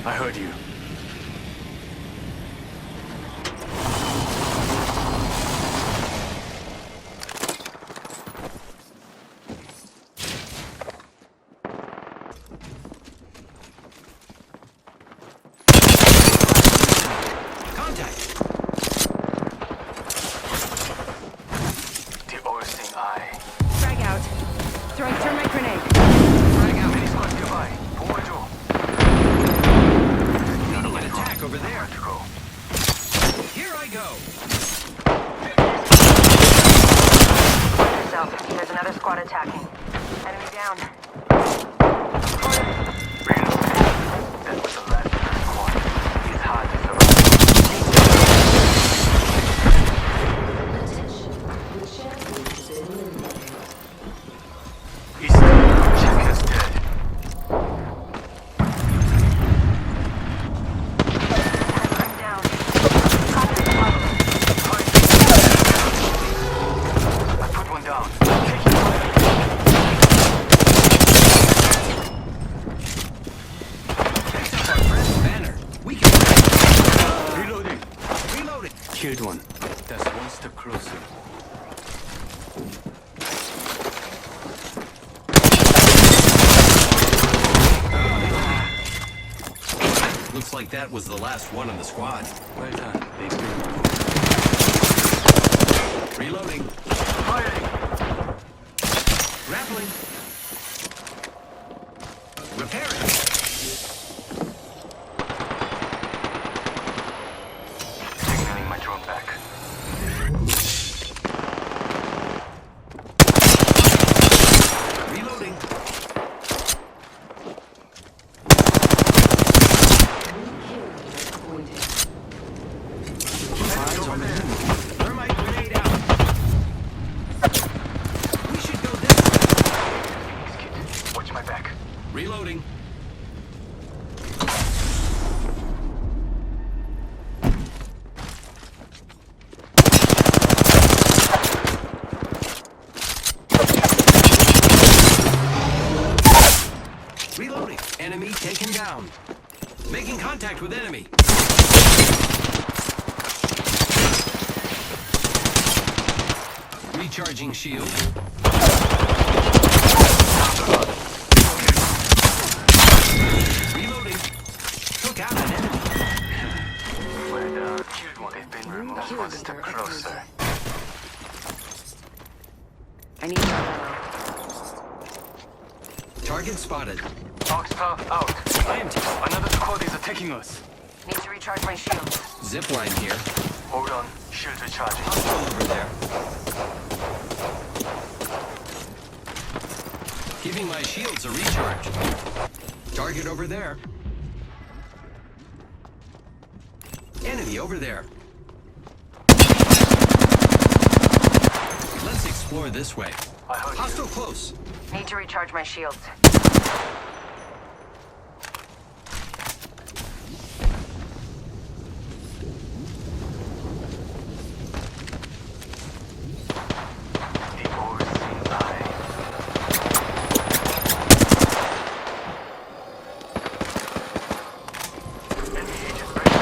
I heard you. There's another squad attacking. Enemy down. That was the last of the squad. It's hard to survive. East, check is dead. I'm down. I put one down. Killed one. That's one step closer. Looks like that was the last one in the squad. Well done. Reloading. Firing. Grappling. Repairing. Signaling my drone back. Reloading. Eyes on the enemy. Thermite grenade out. We should go this way. Watch my back. Reloading. Reloading. Enemy taken down. Making contact with enemy. Recharging shield. Reloading. Took out an enemy. Well done. Killed one. They've been removed one step closer. I need more. Target spotted. Oxtail out. I am Another squad is attacking us. Need to recharge my shield. zip line here. Hold on. Shield recharging. Hostile over there. Giving my shields a recharge. Target over there. Enemy over there. Let's explore this way. I heard you. Hostile close. Need to recharge my shields. The all-seeing eye. Enemy agent ready.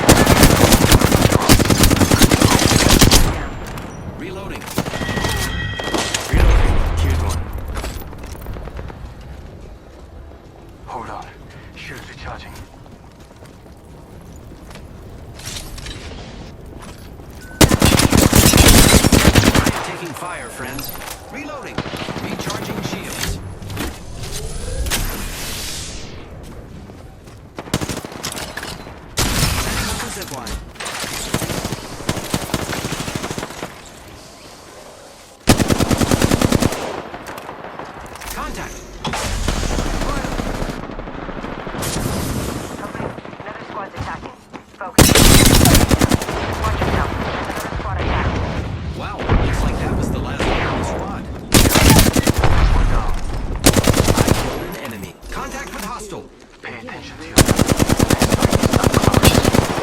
Reloading. Reloading. Killed one. Hold on. Shield recharging. Taking fire, friends. Reloading. Recharging shields. Setting up the zip line. Contact. Another squad's attacking. Focus. Watch yourself. Another squad attacking. Wow, looks like that was the last one on the squad. One down. I killed an enemy. Contact with hostile. Pay attention to your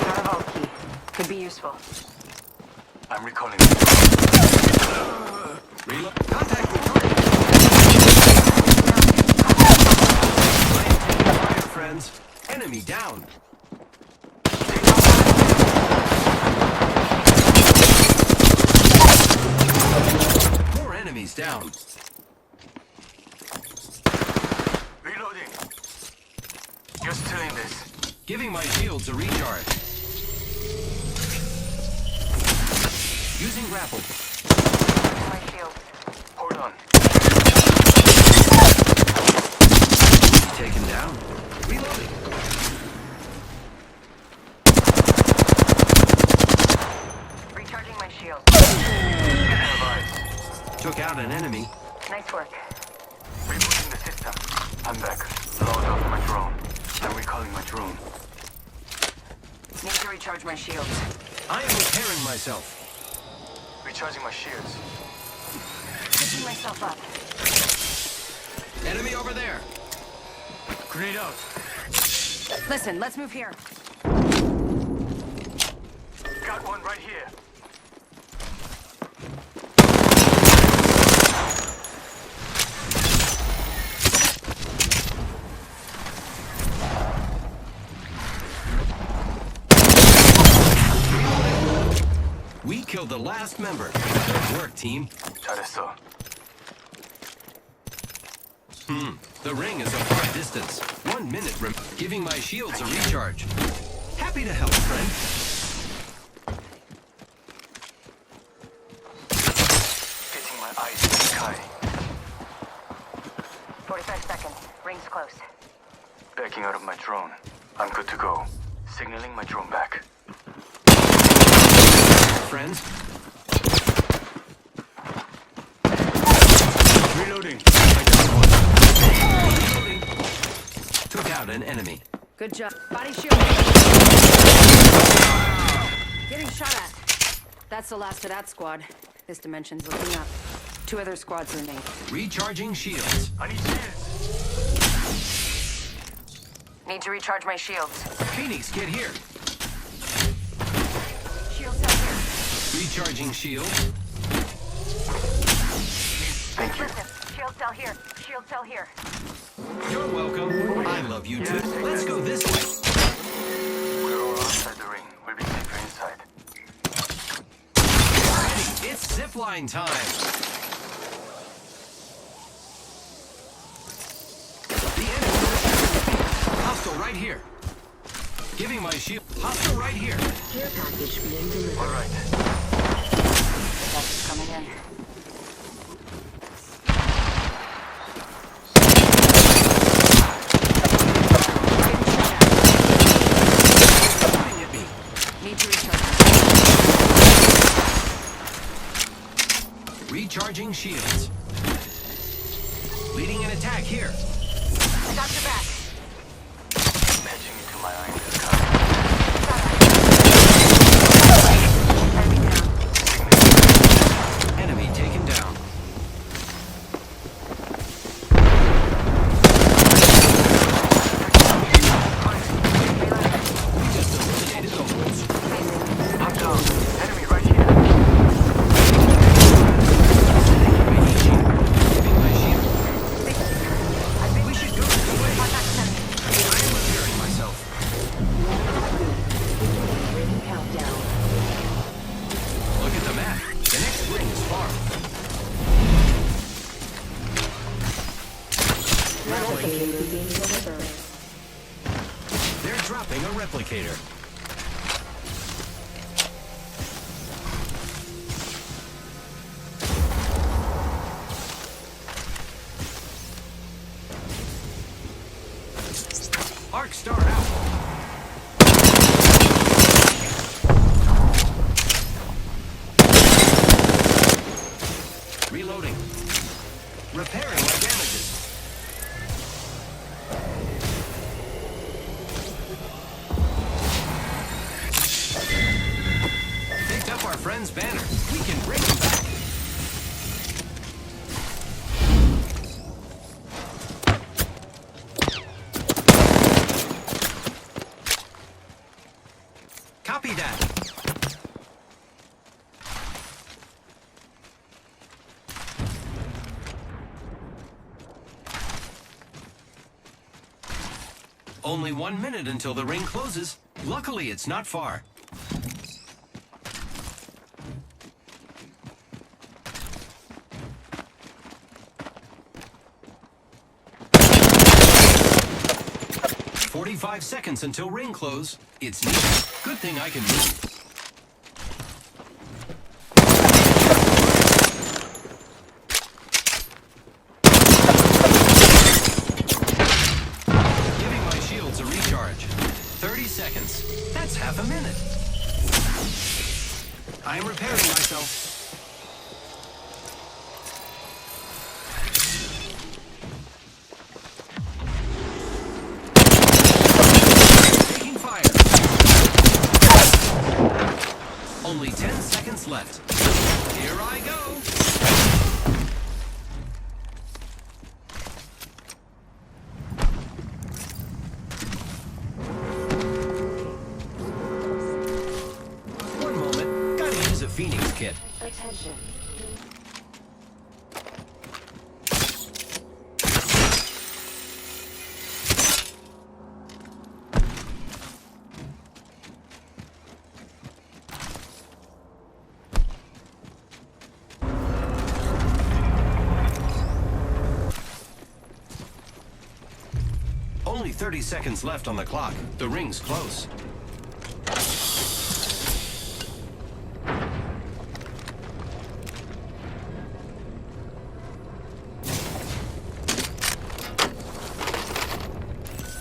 Got a vault key. Could be useful. I'm recalling. Reload. Contact with target. I am taking fire, friends. Enemy down. down. Reloading. You're still in this. Giving my shields a recharge. Using grapple. My shields. Hold on. Taken down. Reloading. Recharging my shield. Revive. Took out an enemy. Nice work. Rebooting the system. I'm back. Load off my drone. I'm recalling my drone. Need to recharge my shields. I am repairing myself. Recharging my shields. Picking myself up. Enemy over there. Grenade out. Listen, let's move here. Got one right here. We killed the last member. Good work, team. 잘했어. The ring is a far distance. 1 minute giving my shields a recharge. Happy to help, friend. Getting my eyes in the sky. 45 seconds. Ring's close. Backing out of my drone. I'm good to go. Signaling my drone back. Friends, Reloading. took out an enemy. Good job. Body shield. Getting shot at. That's the last of that squad. This dimension's looking up. 2 other squads remain. Recharging shields. I need shields. Need to recharge my shields. Phoenix, get here. Shield cell here. Recharging shield. Thank you. Listen, shield cell here. Shield cell here. You're welcome. I love you too. Let's go this way. We're all outside the ring. We'll be safer inside. Ready. It's zipline time. The enemy. Hostile right here. Giving my shield. Hostile right here. Care package being delivered. All right. That's coming in. Shooting at me. Need to recharge. Recharging shields. Leading an attack here. I got your back. Patching into my eye in the sky. Enemy down. Enemy taken down. We just eliminated the wolves. I'm down. Enemy right here. Giving my shield. We should go this way. I am repairing myself. Ring countdown. Look at the map. The next ring is far. Replicator being delivered. They're dropping a replicator. Arc star out. Reloading. Repairing my damages. Picked up our friend's banner. We can bring him back. Copy that. Only 1 minute until the ring closes. Luckily, it's not far. 45 seconds until ring close. It's neat. Good thing I can move. Giving my shields a recharge. 30 seconds. That's half a minute. I am repairing myself. Taking fire. Only 10 seconds left. Here I go. One moment. Gotta use a Phoenix kit. Attention. Only 30 seconds left on the clock. The ring's close.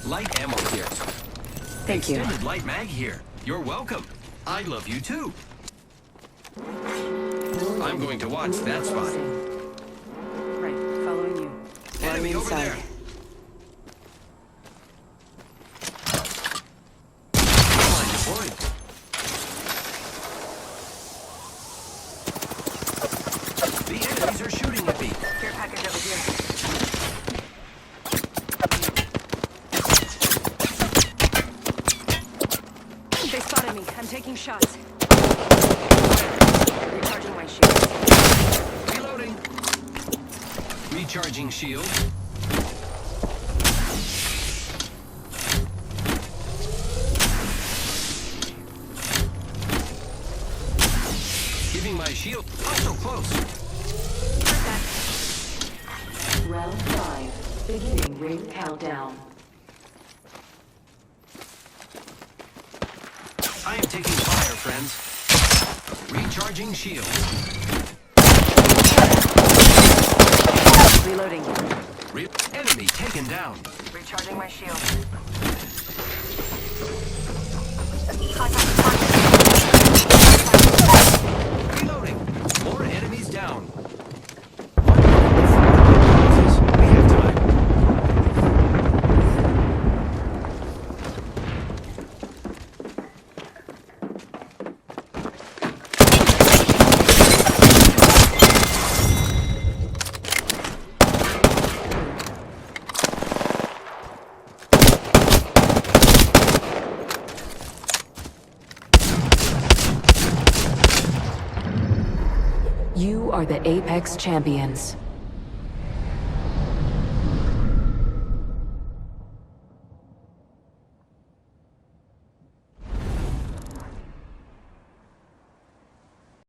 Light ammo here. Thank you. Extended light mag here. You're welcome. I love you too. I'm going to watch that spot. Right, following you. Enemy over there. Line deployed. The enemies are shooting at me. Care package over here. They spotted me. I'm taking shots. Recharging my shield. Reloading. Recharging shield. Giving my shield. Oh, so close. Round 5. Beginning ring countdown. I am taking fire, friends. Recharging shield. Reloading. Enemy taken down. Recharging my shield. Reloading. More enemies down. We have time. You are the Apex Champions.